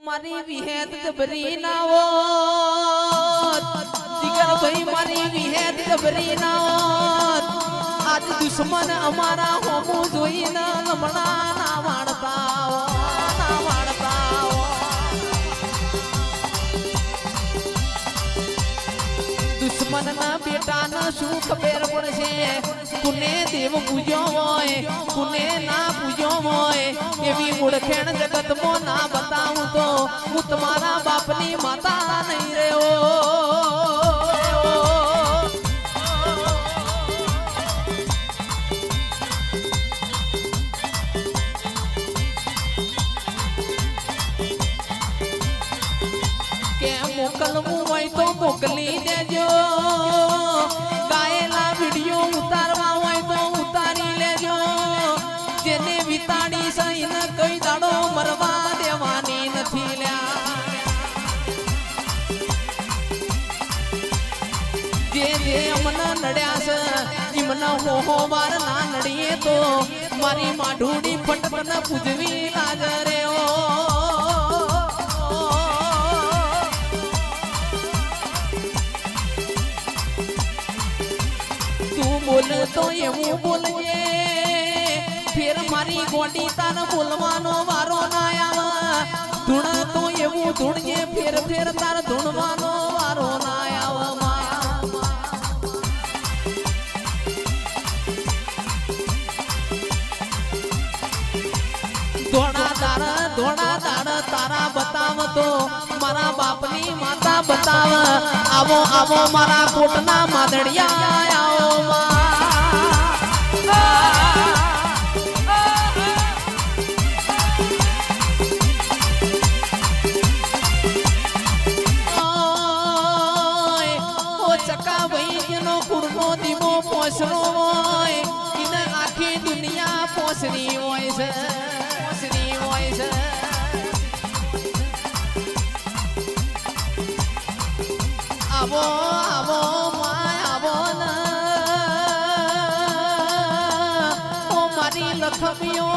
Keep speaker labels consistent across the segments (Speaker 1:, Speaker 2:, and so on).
Speaker 1: મારી વિહેત જબરી ના હો જીગર ભાઈ મારી વિહેત જબરી ના હો આજ દુશ્મન અમારા હોમું જોઈને હમણાં ના વાળતા દુશ્મન ના બેટા ના શું ખબર પડશે કુને દેવ પૂજ્યો હોય કુને ના પૂજ્યો હોય એવી ઓળખેણ જગતમાં ના બતાવું તો હું તમારા બાપની માતા નહીં રહ્યો કે મોકલવું હોય તો મોકલી દેજો ગાયેલા વિડીયો ઉતારવા હોય તો ઉતારી લેજો જેને વિતાડી સહીને કઈ દાડો મરવા દેવાની નથી લ્યા જે જે અમને નડ્યા છે એમને હોહો વાર ના નડીએ તો મારી માઢુડી ફટકને પૂજવી લાગે રે બોલ તો એવું બોલજે ફેર મારી ગોડી તાર બોલવાનો વારો ના આવે ધૂણ તો એવું ધૂણજે ફેર ફેર તાર ધૂણવાનો વારો ના આવે ધોળા દાડ તારા બતાવ તો મારા બાપની માતા બતાવ આવો આવો મારા કોટના માદડિયા આવો ચકા ભાઈ જેનો કુળનો દીવો પોસરો હોય એને આખી દુનિયા પોસરી હોય છે આવો આવો માય આવો ઓ મારી લખમીઓ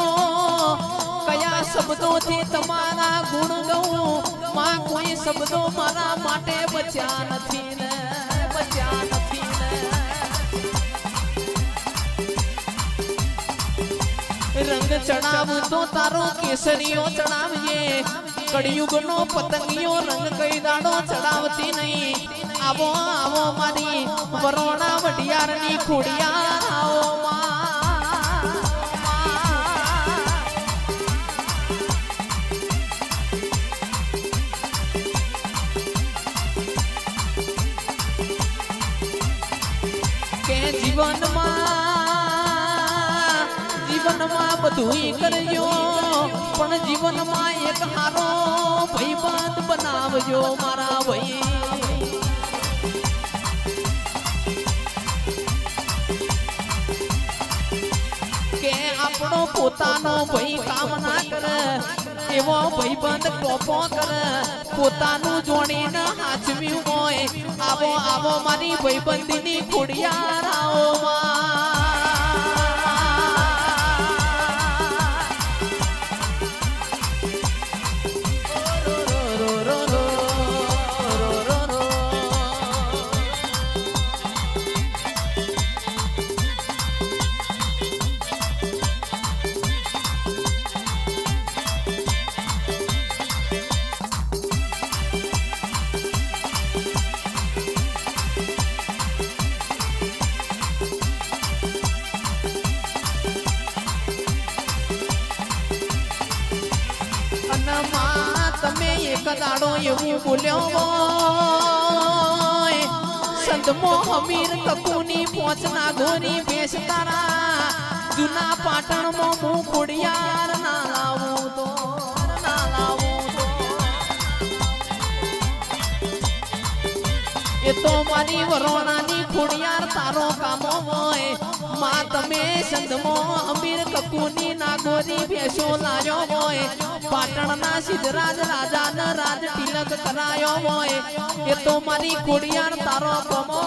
Speaker 1: કયા શબ્દોથી તમારા ગુણ ગાઉં માં કોઈ શબ્દો મારા માટે બચ્યા નથી ને રંગ ચડાવું તો તારો કેસરીઓ ચડાવજે કળિયુગનો પતંગિયો રંગ કઈ દાડો ચડાવતી નહીં આવો આવો મારી વરોણા વડિયારની ખોડિયાર આવો કે જીવનમાં બધું કરજો પણ જીવનમાં એક હારો ભાઈબંધ બનાવજો મારા ભાઈ કે આપણો પોતાનો ભાઈ કામ ના કરે એવો ભાઈબંધ ટોપો કરે પોતાનું જોડીને હાચવ્યું હોય આવો આવો મારી ભાઈબંધીની ખોડિયાર આવો તમે એક દાડો એવું બોલ્યો સંતમો હમીર કકુની પોચના ગોરી બેસ તારા જૂના પાટણમાં હું ખોડિયાર ના લાવું તો એ તો મારી વરોણાની ખોડિયાર તારો કામો હોય માં તમે સંતમો હમીર કકુની નાગોરી બેસો લાયો હોય પાટણના સિદ્ધરાજ રાજાના રાજ તિલક કરાયો હોય એ તો મારી ખોડિયાર તારો કમો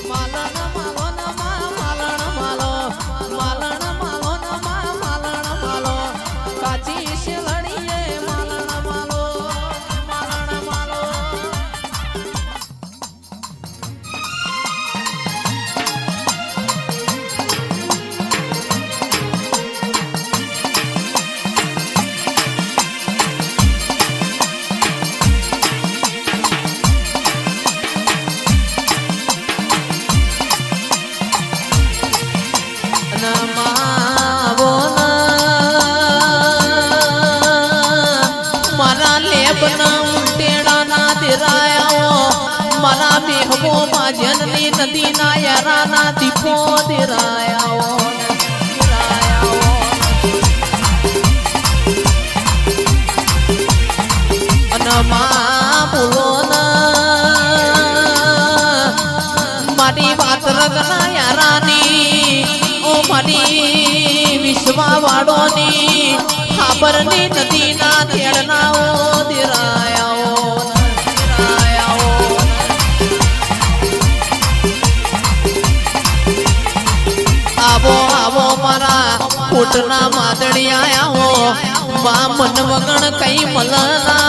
Speaker 1: માલણ માલો મારા લેબના ઉંટેડાના દેરાયાઓ મારા મેહબો માજનની નદીના યારાના દીપો દેરાયાઓ મારી વાત રગના યારાની ઓ મારી વિશ્વા વાળોની ખાબરની નદીના તેડનાઓ દેરાયાઓ આવો આવો મારા કોટના માદડી આયાઓ મા મન વગણ કઈ મલના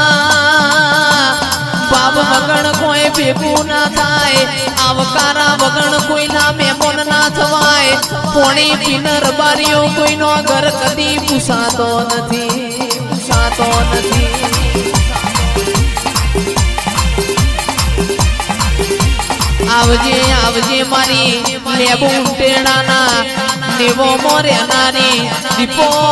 Speaker 1: બાપ વગણ કોઈ ભેગું ના થાય આવકારા વગણ કોઈના મેમોન ના થવાય પોણી પીનર બારીઓ કોઈનો ઘર કદી પૂછાતો નથી આવજે આવજે મારી લેબુ ટેણાના દેવો મોર્યાનાની દીપો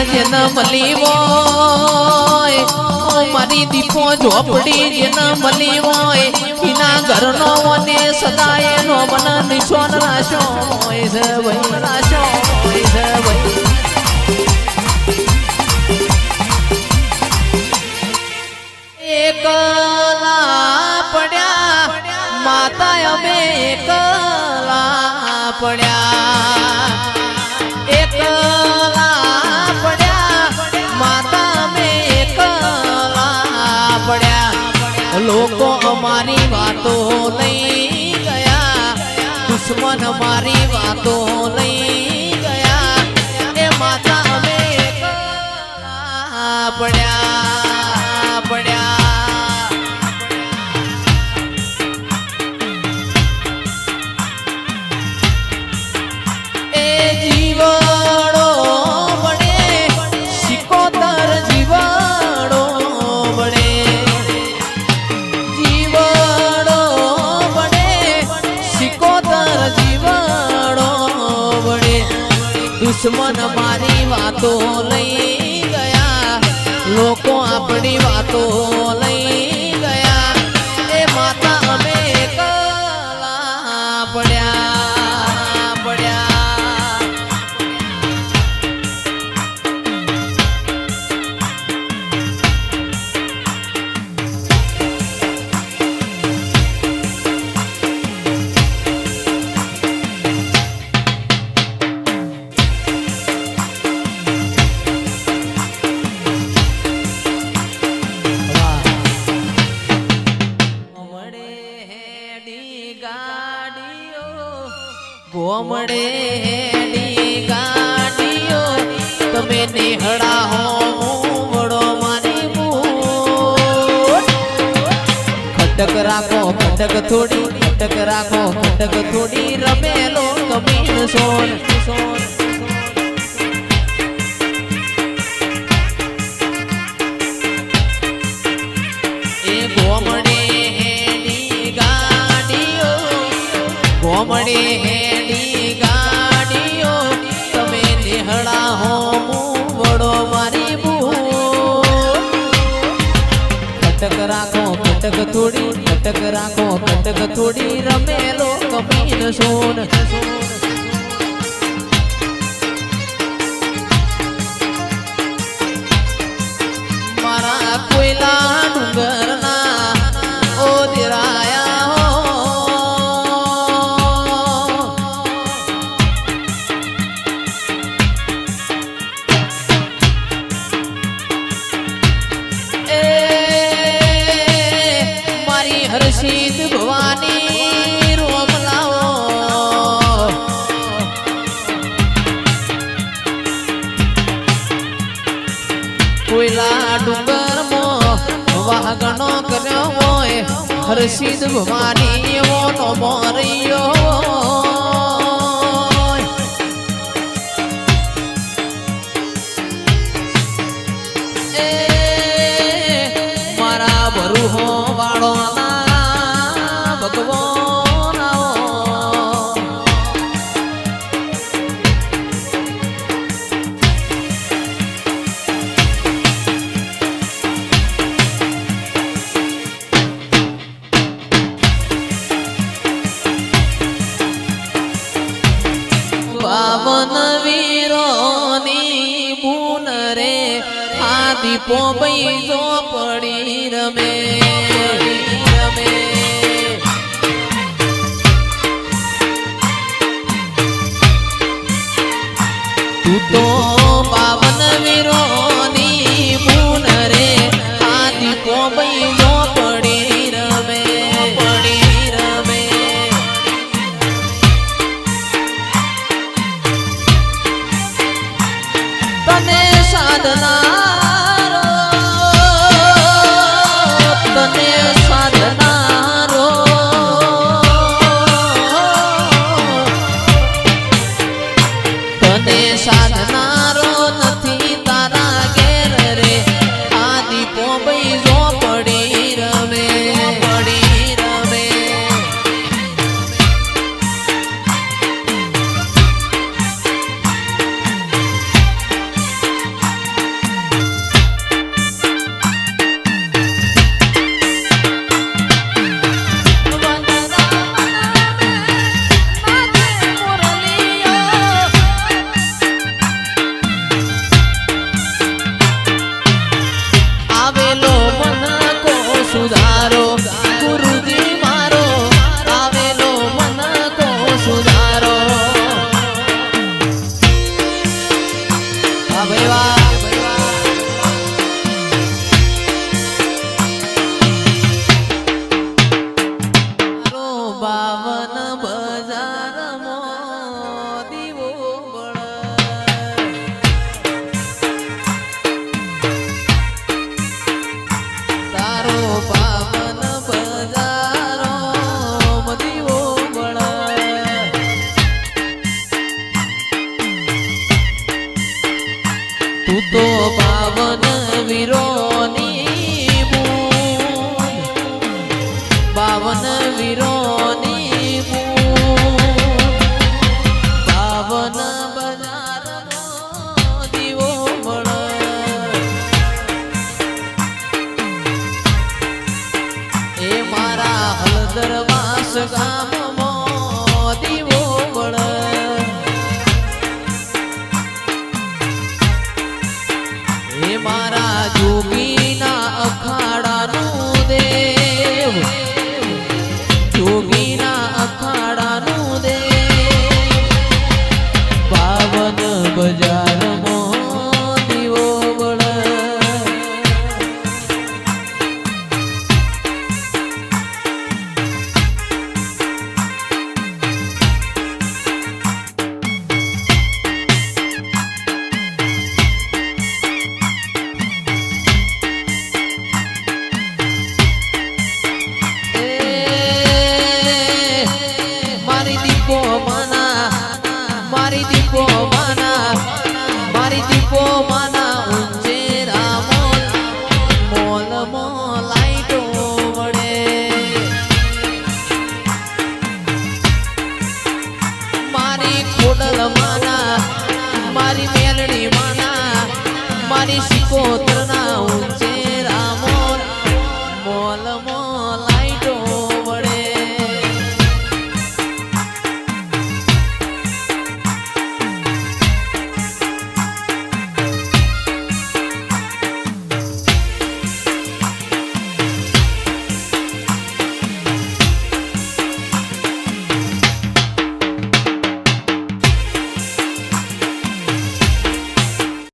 Speaker 1: જેના મળી હોય મારી દીપો ઝોપડી જેના મળી હોય એના ઘરનો મને સદાય નો મન નિશાન રાશો હોય છે ભાઈ રાશો હોય છે ભાઈ એકલા પડ્યા માતા અમે એકલા પડ્યા લોકો અમારી વાતો લઈ ગયા દુશ્મન અમારી વાતો લઈ ગયા એ માતા અમે પડ્યા એ જીવડો બને શિકોતર જીવડો બને દુશ્મન મારી વાતો લઈ ગયા લોકો આપણી વાતો લઈ ગયા એ માતા અમે એકલા પડ્યા ગોમડે હેડી ગાડીઓ તમે નેહડા હો વડો મારી બૂટ ખટક રાખો ખટક થોડી રમેલો કમીન સોન એ ગોમડે હેડી ગાડીઓ ગોમડે ખટક રાખો થોડી રમેલો કમીન સોન મારા કોયલા ડુંગરના ઓ દેરાયા હરસિદ ભવાની રોમ લાવો કોયલા ડુંગરમાં વાહગણો કર્યો હોય હરસિદ ભવાની એવો નો મોરિયો વીરોની બુન રે આ દીપો બૈજો પડી રમે રમે તું તો 52 વીરોની બુન રે આ દીપો બૈજો પડી રમે પડી રમે તને સાધનારો તને સાધનારો તને સાધનારો નથી તારા ઘેર રે આ દીપો બૈજો પડી રમે પડી રમે આવેલો મન કો સુધારો ગુરુજી મારો આવેલો મન કો સુધારો આ ભાઈ વાહ મારો 52 બજારમાં દીવો બળે તારો 52 બજારો દીવો બળે તું તો 52 વીરોની બુન 52 વીરોની બુન 52 બજારમાં દીવો બળે એ મારા હળદરવાસ ગામમાં દીવો બળે એ મારા જોગીના અખાડાનું દેવ જોગીના અખાડાનું દેવ 52 બજારમાં દીવો બળે મારી દીપો માના મારી દીપો માના મારી દીપો માના ઉંચેરા મોલ મોલ મોલ લાઈટો વડે મારી ખોડલ માના મારી મેલડી માના મારી શિકોતરના